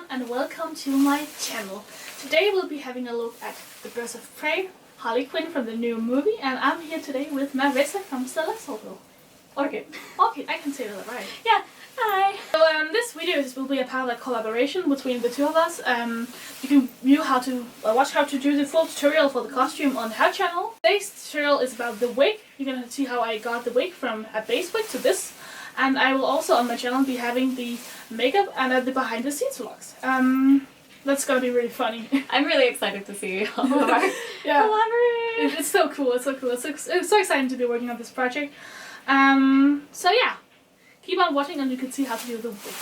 everyone and welcome to my channel. Today we'll be having a look at the Birds of Prey, Harley Quinn from the new movie, and I'm here today with Marissa from Stella Solo. Okay, I can say that right. Yeah, hi! So this video will be a part of a collaboration between the two of us. You can view how to watch how to do the full tutorial for the costume on her channel. Today's tutorial is about the wig. You're gonna see how I got the wig from a base wig to this. And I will also on my channel be having the makeup and the behind the scenes vlogs. That's gonna be really funny. I'm really excited to see all of our collaboration. It's so cool, it's so cool. It's so exciting to be working on this project. So yeah, keep on watching and you can see how to do the wig.